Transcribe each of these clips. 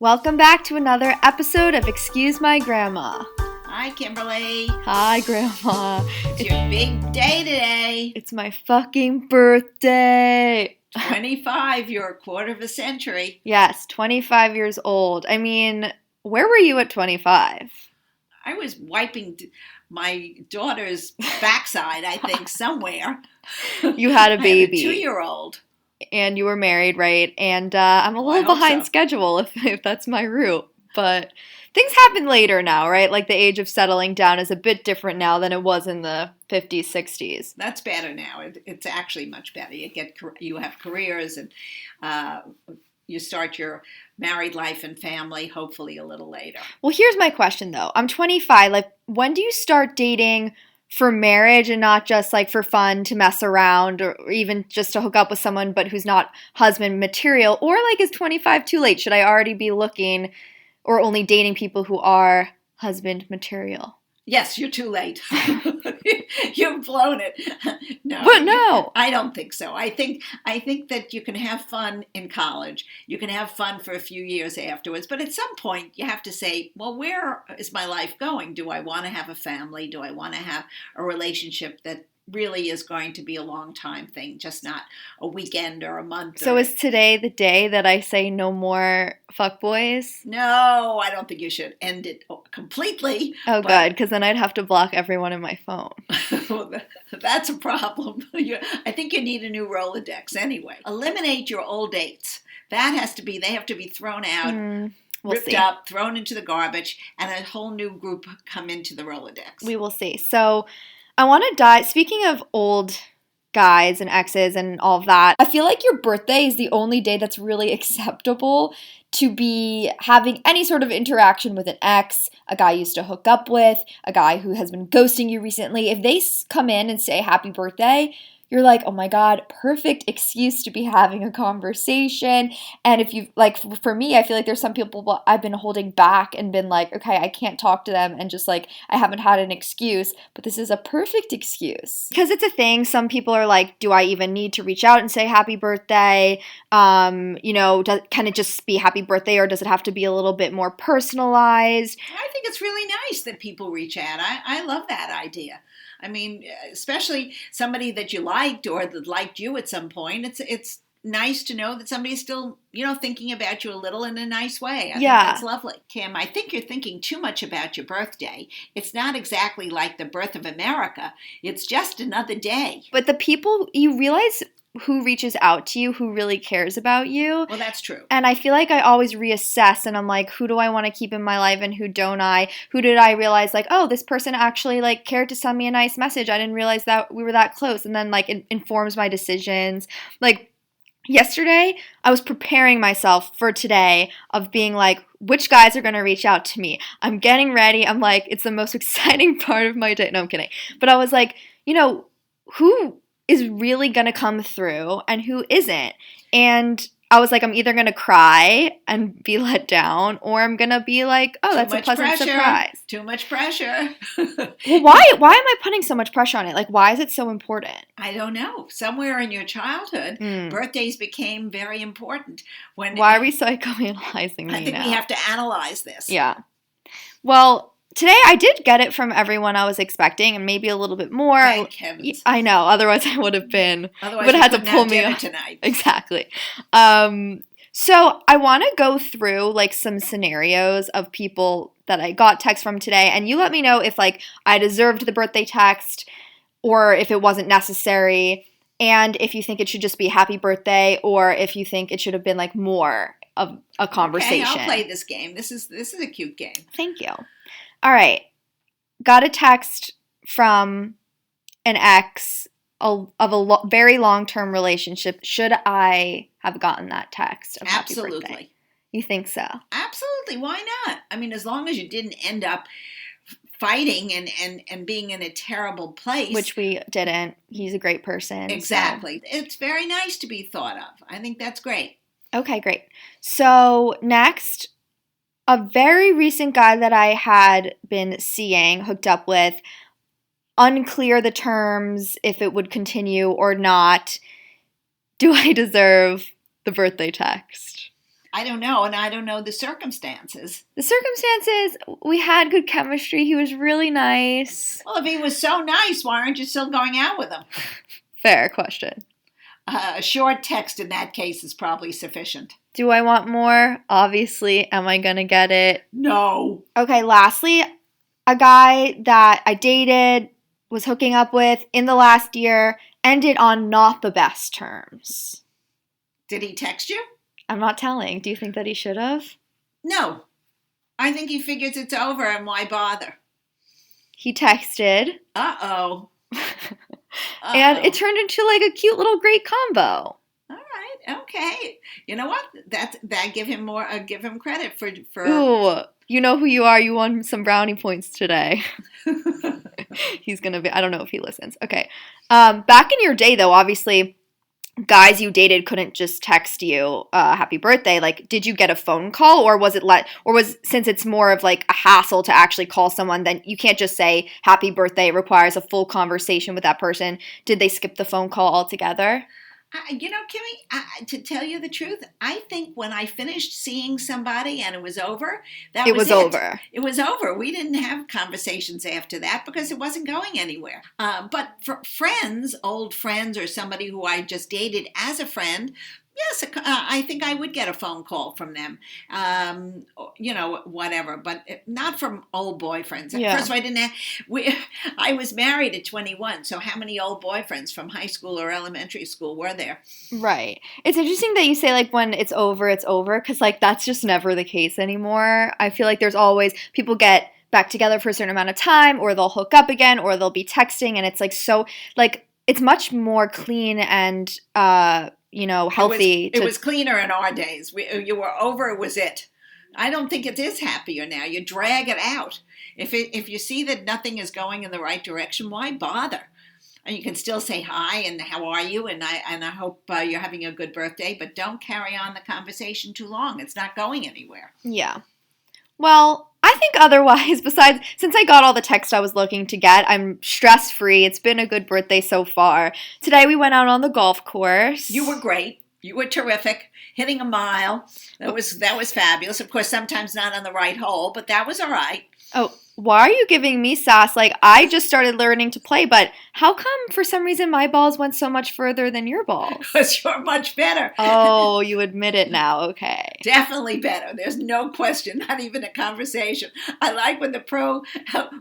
Welcome back to another episode of Excuse My Grandma. Hi, Kimberly. Hi, Grandma. It's your big day today. It's my fucking birthday. 25, you're a quarter of a century. Yes, 25 years old. I mean, where were you at 25? I was wiping my daughter's backside, I think, somewhere. You had a baby. I had a 2-year-old. And you were married, right? And I'm a little behind schedule if that's my route. But things happen later now, right? Like the age of settling down is a bit different now than it was in the 50s, 60s. That's better now. It's actually much better. You have careers and you start your married life and family hopefully a little later. Well, here's my question though. I'm 25. Like, when do you start dating for marriage and not just like for fun to mess around or even just to hook up with someone but who's not husband material? Or like, is 25 too late? Should I already be looking or only dating people who are husband material? Yes, you're too late. You've blown it. No. But no. I don't think so. I think that you can have fun in college. You can have fun for a few years afterwards. But at some point, you have to say, well, where is my life going? Do I want to have a family? Do I want to have a relationship that really is going to be a long time thing, just not a weekend or a month? So is today the day that I say no more fuckboys? No, I don't think you should end it completely. Oh, good, because then I'd have to block everyone in my phone. That's a problem. I think you need a new Rolodex anyway. Eliminate your old dates. They have to be thrown out. Ripped up, thrown into the garbage, and a whole new group come into the Rolodex. We will see. So I want to dive, speaking of old guys and exes and all of that, I feel like your birthday is the only day that's really acceptable to be having any sort of interaction with an ex, a guy you used to hook up with, a guy who has been ghosting you recently. If they come in and say happy birthday, you're like, oh my God, perfect excuse to be having a conversation. And if you, like, for me, I feel like there's some people I've been holding back and been like, okay, I can't talk to them. And just like, I haven't had an excuse, but this is a perfect excuse. Because it's a thing. Some people are like, do I even need to reach out and say happy birthday? Can it just be happy birthday, or does it have to be a little bit more personalized? I think it's really nice that people reach out. I love that idea. I mean, especially somebody that you liked or that liked you at some point. It's nice to know that somebody's still, thinking about you a little in a nice way. I think that's lovely. Kim, I think you're thinking too much about your birthday. It's not exactly like the birth of America. It's just another day. But the people, you realize who reaches out to you, who really cares about you. Well, that's true. And I feel like I always reassess and I'm like, who do I want to keep in my life and who don't I? Who did I realize like, oh, this person actually like cared to send me a nice message. I didn't realize that we were that close. And then like it informs my decisions. Like yesterday, I was preparing myself for today of being like, which guys are going to reach out to me? I'm getting ready. I'm like, it's the most exciting part of my day. No, I'm kidding. But I was like, who is really going to come through and who isn't? And I was like, I'm either going to cry and be let down, or I'm going to be like, oh, that's a pleasant surprise. Too much pressure. Well, why am I putting so much pressure on it? Like, why is it so important? I don't know. Somewhere in your childhood, birthdays became very important. Why are we psychoanalyzing me I think now? we have to analyze this. Yeah. Well, today I did get it from everyone I was expecting, and maybe a little bit more. Thank heavens. I know. Otherwise, I would have been. Otherwise, would have had to pull me up tonight. Exactly. So I want to go through like some scenarios of people that I got texts from today, and you let me know if like I deserved the birthday text or if it wasn't necessary, and if you think it should just be happy birthday, or if you think it should have been like more of a conversation. Okay, I'll play this game. This is a cute game. Thank you. All right. Got a text from an ex of a very long-term relationship. Should I have gotten that text of happy birthday? Absolutely. You think so? Absolutely. Why not? I mean, as long as you didn't end up fighting and being in a terrible place. Which we didn't. He's a great person. Exactly. So. It's very nice to be thought of. I think that's great. Okay, great. So next, a very recent guy that I had been seeing, hooked up with, unclear the terms, if it would continue or not. Do I deserve the birthday text? I don't know, and I don't know the circumstances. The circumstances, we had good chemistry. He was really nice. Well, if he was so nice, why aren't you still going out with him? Fair question. A short text in that case is probably sufficient. Do I want more? Obviously. Am I going to get it? No. Okay, lastly, a guy that I dated, was hooking up with in the last year, ended on not the best terms. Did he text you? I'm not telling. Do you think that he should have? No. I think he figures it's over and why bother? He texted. Uh-oh. And it turned into like a cute little great combo. All right. Okay. You know what? That give him more. Give him credit for. Ooh, you know who you are. You won some brownie points today. He's gonna be. I don't know if he listens. Okay. Back in your day, though, obviously, guys you dated couldn't just text you happy birthday. Like, did you get a phone call, or was since it's more of like a hassle to actually call someone, then you can't just say happy birthday. It requires a full conversation with that person. Did they skip the phone call altogether? Kimmy, to tell you the truth, I think when I finished seeing somebody and it was over, it was over. It was over. We didn't have conversations after that because it wasn't going anywhere. But for friends, old friends, or somebody who I just dated as a friend, yes, I think I would get a phone call from them, whatever, but not from old boyfriends. Yeah. First of all, I was married at 21, so how many old boyfriends from high school or elementary school were there? Right. It's interesting that you say, like, when it's over, because, like, that's just never the case anymore. I feel like there's always, people get back together for a certain amount of time, or they'll hook up again, or they'll be texting, and it's, like, so, like, it's much more clean and, healthy. It was cleaner in our days. You were over, it was it. I don't think it is happier now. You drag it out. If you see that nothing is going in the right direction, why bother? And you can still say hi and how are you, and I hope you're having a good birthday, but don't carry on the conversation too long. It's not going anywhere. Yeah. Well, I think otherwise, besides, since I got all the text I was looking to get, I'm stress-free. It's been a good birthday so far. Today we went out on the golf course. You were great. You were terrific. Hitting a mile. That was fabulous. Of course, sometimes not on the right hole, but that was all right. Oh, why are you giving me sass? Like, I just started learning to play, but how come for some reason my balls went so much further than your balls? Because you're much better. Oh, you admit it now. Okay. Definitely better. There's no question, not even a conversation. I like when the pro,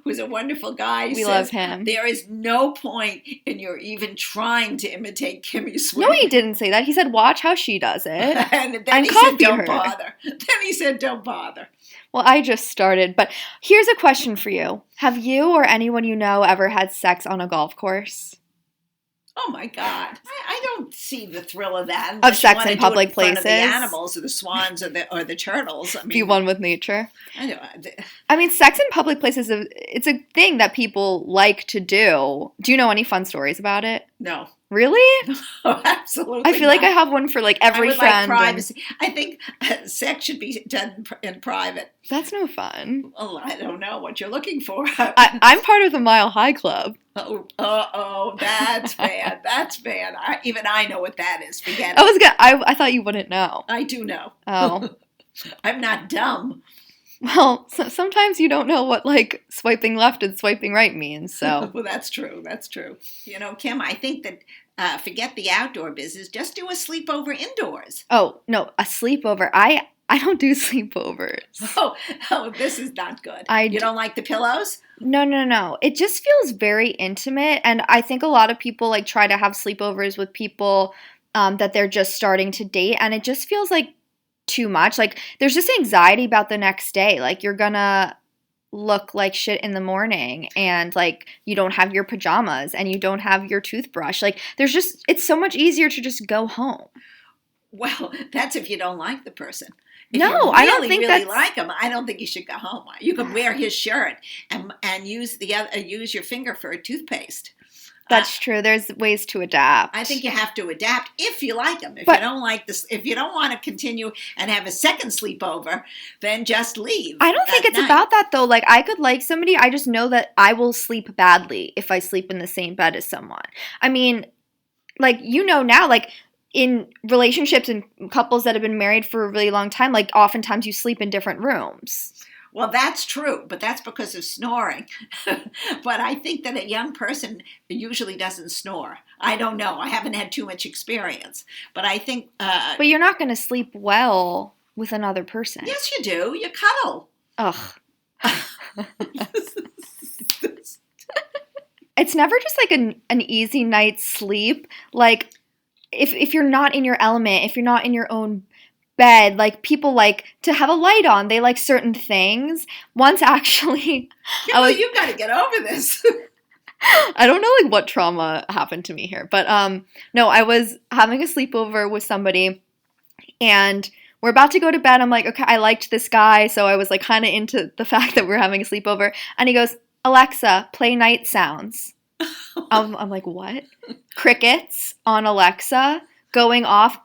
who's a wonderful guy, we says, love him. There is no point in your even trying to imitate Kimmy's swing. No, he didn't say that. He said, watch how she does it. And then he said, don't bother. Then he said, don't bother. Well, I just started, but here's a question for you. Have you or anyone you know ever had sex on a golf course? Oh my God! I don't see the thrill of that. Of sex in public places, the animals, or the swans, or the turtles. I mean, be one with nature. I mean, sex in public places, it's a thing that people like to do. Do you know any fun stories about it? No. Really? Oh, absolutely. I feel like I have one for like every friend. Like privacy. I think sex should be done in private. That's no fun. Well, I don't know what you're looking for. I'm part of the Mile High Club. Oh, that's bad. That's bad. Even I know what that is. Forget it. I thought you wouldn't know. I do know. Oh. I'm not dumb. Well, sometimes you don't know what, like, swiping left and swiping right means, so. Well, that's true. That's true. Kim, I think that forget the outdoor business. Just do a sleepover indoors. Oh, no, a sleepover. I don't do sleepovers. Oh, this is not good. You don't like the pillows? No. It just feels very intimate, and I think a lot of people, like, try to have sleepovers with people that they're just starting to date, and it just feels like too much. Like, there's just anxiety about the next day. Like, you're gonna look like shit in the morning, and like you don't have your pajamas and you don't have your toothbrush. Like, it's so much easier to just go home. Well, that's if you don't like the person. If no, you really, I don't think really like him. I don't think you should go home. You could wear his shirt and use your finger for a toothpaste. That's true. There's ways to adapt. I think you have to adapt if you like them. If you don't like this, if you don't want to continue and have a second sleepover, then just leave. I don't think it's about that, though. Like, I could like somebody. I just know that I will sleep badly if I sleep in the same bed as someone. I mean, like, now, like, in relationships and couples that have been married for a really long time, like oftentimes you sleep in different rooms. Well, that's true, but that's because of snoring. But I think that a young person usually doesn't snore. I don't know. I haven't had too much experience. But I think... But you're not going to sleep well with another person. Yes, you do. You cuddle. Ugh. It's never just like an easy night's sleep. Like, if you're not in your element, if you're not in your own bed, like people like to have a light on. They like certain things. Once actually, You've got to get over this. I don't know like what trauma happened to me here, but no, I was having a sleepover with somebody, and we're about to go to bed. I'm like, okay, I liked this guy, so I was like kind of into the fact that we're having a sleepover, and he goes, Alexa, play night sounds. I'm like, what? Crickets on Alexa going off.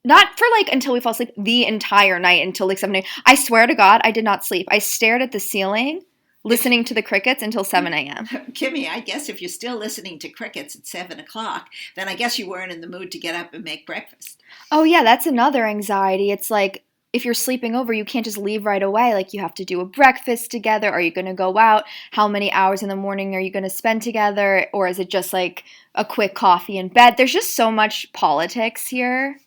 Not for like until we fall asleep, the entire night until like 7 a.m. I swear to God, I did not sleep. I stared at the ceiling, listening to the crickets until 7 a.m. Kimmy, I guess if you're still listening to crickets at 7 o'clock, then I guess you weren't in the mood to get up and make breakfast. Oh yeah, that's another anxiety. It's like if you're sleeping over, you can't just leave right away. Like you have to do a breakfast together. Are you going to go out? How many hours in the morning are you going to spend together? Or is it just like a quick coffee in bed? There's just so much politics here.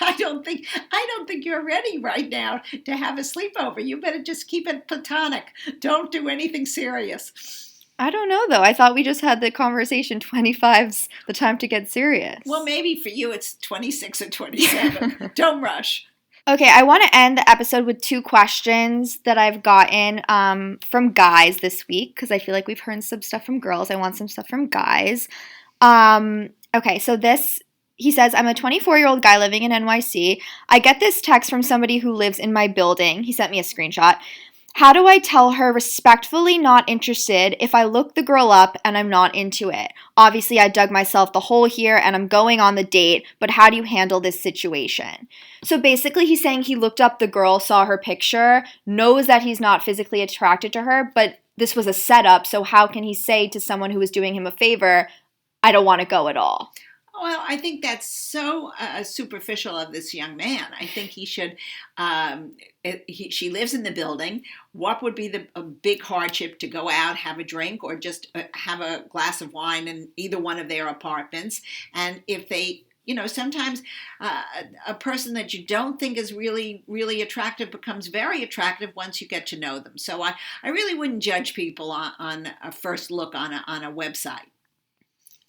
I don't think you're ready right now to have a sleepover. You better just keep it platonic. Don't do anything serious. I don't know, though. I thought we just had the conversation. 25's the time to get serious. Well, maybe for you it's 26 or 27. Don't rush. Okay, I want to end the episode with 2 questions that I've gotten from guys this week, because I feel like we've heard some stuff from girls. I want some stuff from guys. Okay, so he says, I'm a 24-year-old guy living in NYC. I get this text from somebody who lives in my building. He sent me a screenshot. How do I tell her respectfully not interested if I look the girl up and I'm not into it? Obviously, I dug myself the hole here and I'm going on the date, but how do you handle this situation? So basically, he's saying he looked up the girl, saw her picture, knows that he's not physically attracted to her, but this was a setup, so how can he say to someone who is doing him a favor, I don't want to go at all? Well, I think that's so superficial of this young man. I think he should, she lives in the building. What would be a big hardship to go out, have a drink, or just have a glass of wine in either one of their apartments? And if they, sometimes a person that you don't think is really, really attractive becomes very attractive once you get to know them. So I really wouldn't judge people on a first look on a website.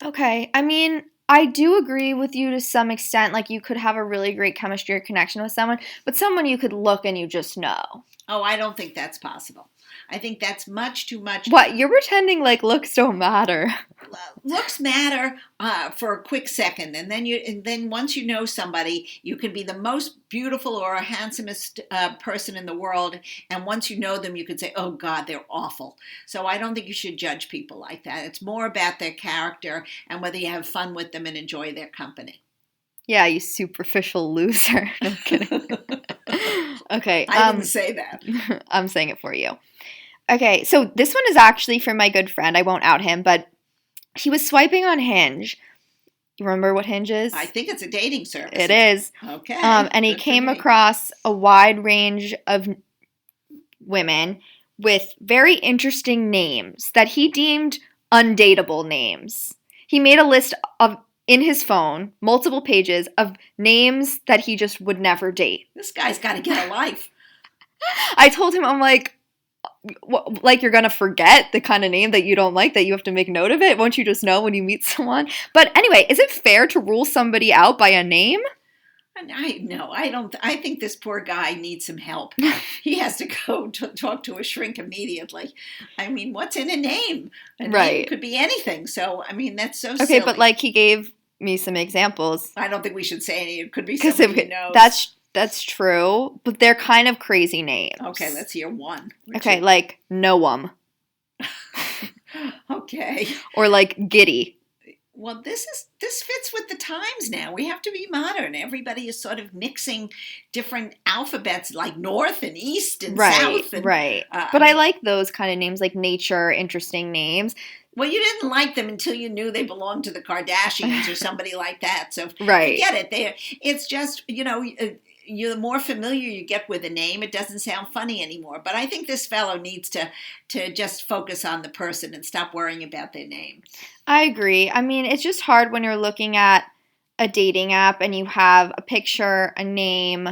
Okay. I mean, I do agree with you to some extent. Like, you could have a really great chemistry or connection with someone, but someone you could look and you just know. Oh, I don't think that's possible. I think that's much too much. What? You're pretending like looks don't matter. Looks matter for a quick second, and then once you know somebody, you can be the most beautiful or handsomest person in the world, and once you know them, you could say, "Oh God, they're awful." So I don't think you should judge people like that. It's more about their character and whether you have fun with them and enjoy their company. Yeah, you superficial loser. No, I'm kidding. Okay. I didn't say that. I'm saying it for you. Okay, so this one is actually from my good friend. I won't out him, but he was swiping on Hinge. You remember what Hinge is? I think it's a dating service. It is. Okay. And he came across a wide range of women with very interesting names that he deemed undateable names. He made a list in his phone, multiple pages of names that he just would never date. This guy's got to get a life. I told him, I'm like you're going to forget the kind of name that you don't like, that you have to make note of it? Won't you just know when you meet someone? But anyway, is it fair to rule somebody out by a name? I don't. I think this poor guy needs some help. He has to go to talk to a shrink immediately. I mean, what's in a name? A name could be anything. So, I mean, that's so silly. Okay, but like he gave me some examples. I don't think we should say any. It could be somebody who knows. That's true, but they're kind of crazy names. Okay, let's hear one. Okay, like Noam. Okay. Or like Giddy. Well, this fits with the times now. We have to be modern. Everybody is sort of mixing different alphabets like North and East and South. And, right. But I like those kind of names, like nature, interesting names. Well, you didn't like them until you knew they belonged to the Kardashians or somebody like that. So right. forget it. It's just, the more familiar you get with a name, it doesn't sound funny anymore. But I think this fellow needs to just focus on the person and stop worrying about their name. I agree. I mean, it's just hard when you're looking at a dating app and you have a picture, a name,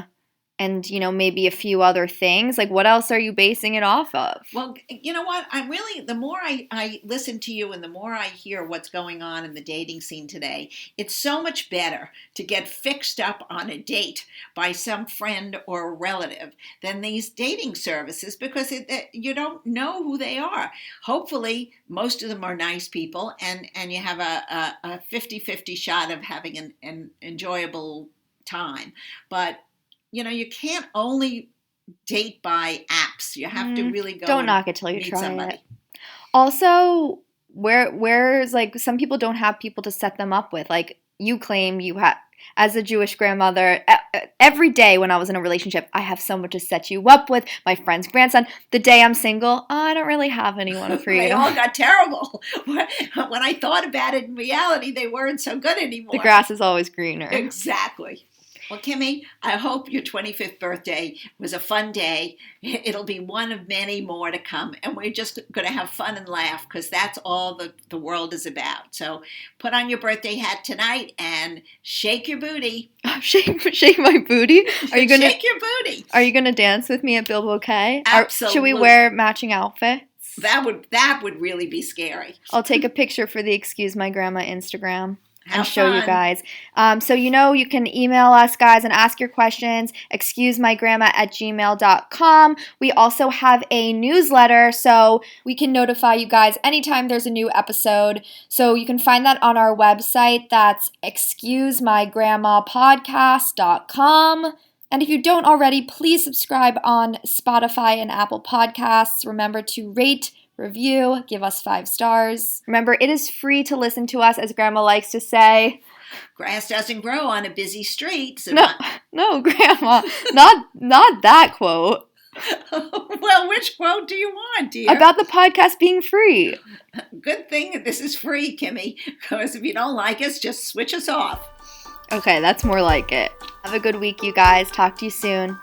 and, maybe a few other things. Like, what else are you basing it off of? Well, you know what? The more I listen to you and the more I hear what's going on in the dating scene today, it's so much better to get fixed up on a date by some friend or relative than these dating services, because you don't know who they are. Hopefully, most of them are nice people, and you have a 50-50 shot of having an enjoyable time. But you can't only date by apps. You have to really go. Don't knock it till you try it. Also, where's like some people don't have people to set them up with. Like you claim you have, as a Jewish grandmother, every day when I was in a relationship, I have someone to set you up with. My friend's grandson. The day I'm single, I don't really have anyone for you. They all got terrible. When I thought about it, in reality, they weren't so good anymore. The grass is always greener. Exactly. Well, Kimmy, I hope your 25th birthday was a fun day. It'll be one of many more to come, and we're just going to have fun and laugh, because that's all the world is about. So put on your birthday hat tonight and shake your booty. Shake my booty? Are you gonna shake your booty? Are you going to dance with me at Bill Bouquet? Absolutely. Should we wear matching outfits? That would really be scary. I'll take a picture for the Excuse My Grandma Instagram. Have and show fun. You guys. So you can email us, guys, and ask your questions, excusemygrandma@gmail.com. We also have a newsletter, so we can notify you guys anytime there's a new episode. So you can find that on our website. That's excusemygrandmapodcast.com. And if you don't already, please subscribe on Spotify and Apple Podcasts. Remember to rate, review, give us 5 stars. Remember, it is free to listen to us, as Grandma likes to say. Grass doesn't grow on a busy street. So no, Grandma, not that quote. Well, which quote do you want, dear? About the podcast being free. Good thing that this is free, Kimmy, because if you don't like us, just switch us off. Okay, that's more like it. Have a good week, you guys. Talk to you soon.